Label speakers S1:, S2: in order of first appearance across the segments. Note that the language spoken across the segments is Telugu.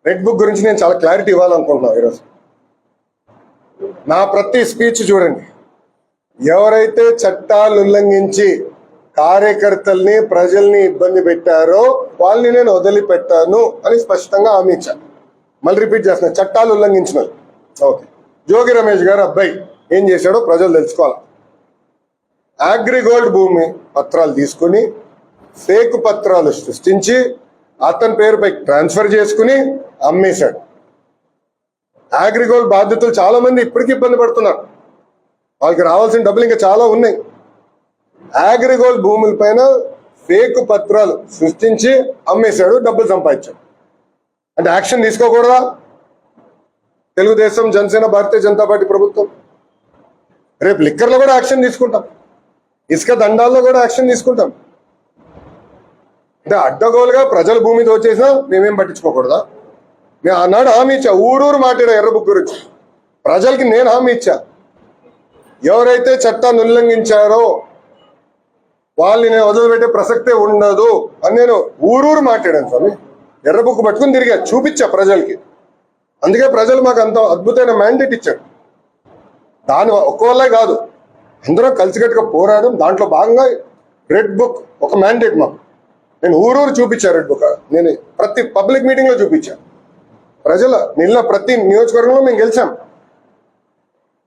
S1: రెడ్ బుక్ గురించి నేను చాలా క్లారిటీ ఇవ్వాలనుకుంటున్నాను ఈరోజు. నా ప్రతి స్పీచ్ చూడండి, ఎవరైతే చట్టాలు ఉల్లంఘించి కార్యకర్తల్ని ప్రజల్ని ఇబ్బంది పెట్టారో వాళ్ళని నేను వదిలిపెట్టాను అని స్పష్టంగా హామీ ఇచ్చాను. మళ్ళీ రిపీట్ చేస్తున్నా, చట్టాలు ఉల్లంఘించిన ఓకే. జోగి రమేష్ గారు అబ్బాయి ఏం చేశాడో ప్రజలు తెలుసుకోవాలి. అగ్రిగోల్డ్ భూమి పత్రాలు తీసుకుని ఫేక్ పత్రాలు సృష్టించి అతని పేరుపై ట్రాన్స్ఫర్ చేసుకుని అమ్మేశాడు. అగ్రిగోల్డ్ బాధితులు చాలా మంది ఇప్పటికీ ఇబ్బంది పడుతున్నారు. వాళ్ళకి రావాల్సిన డబ్బులు ఇంకా చాలా ఉన్నాయి. అగ్రిగోల్డ్ భూముల పైన ఫేక్ పత్రాలు సృష్టించి అమ్మేశాడు, డబ్బులు సంపాదించాడు. అంటే యాక్షన్ తీసుకోకూడదా? తెలుగుదేశం, జనసేన, భారతీయ జనతా పార్టీ ప్రభుత్వం రేపు లిక్కర్లో కూడా యాక్షన్ తీసుకుంటాం, ఇసుక దండాల్లో కూడా యాక్షన్ తీసుకుంటాం. అంటే అడ్డగోలుగా ప్రజల భూమి దోచేసినా మేమేం పట్టించుకోకూడదా? నేను ఆనాడు హామీ ఇచ్చా, ఊరూరు మాట్లాడా ఎర్ర బుక్ గురించి. ప్రజలకి నేను హామీ ఇచ్చా, ఎవరైతే చట్టాన్ని ఉల్లంఘించారో వాళ్ళని నేను వదిలిపెట్టే ప్రసక్తే ఉండదు అని నేను ఊరూరు మాట్లాడాను స్వామి. ఎర్ర బుక్ పట్టుకుని తిరిగా చూపించా ప్రజలకి. అందుకే ప్రజలు మాకు అంత అద్భుతమైన మ్యాండేట్ ఇచ్చారు. దాని ఒక్కవల్లే కాదు, అందరం కలిసికట్టుగా పోరాడడం. దాంట్లో భాగంగా రెడ్ బుక్ ఒక మ్యాండేట్ మాకు. నేను ఊరూరు చూపించా రెడ్ బుక్. నేను ప్రతి పబ్లిక్ మీటింగ్లో చూపించా. ప్రజల నిన్న ప్రతి నియోజకవర్గంలో మేము గెలిచాం.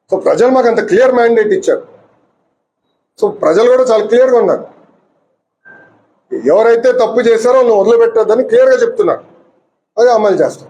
S1: సో ప్రజలు మాకు అంత క్లియర్ మ్యాండేట్ ఇచ్చారు. సో ప్రజలు కూడా చాలా క్లియర్గా ఉన్నారు. ఎవరైతే తప్పు చేశారో వాళ్ళని వదిలిపెట్టొద్దని క్లియర్గా చెప్తున్నారు. అది అమలు చేస్తాం.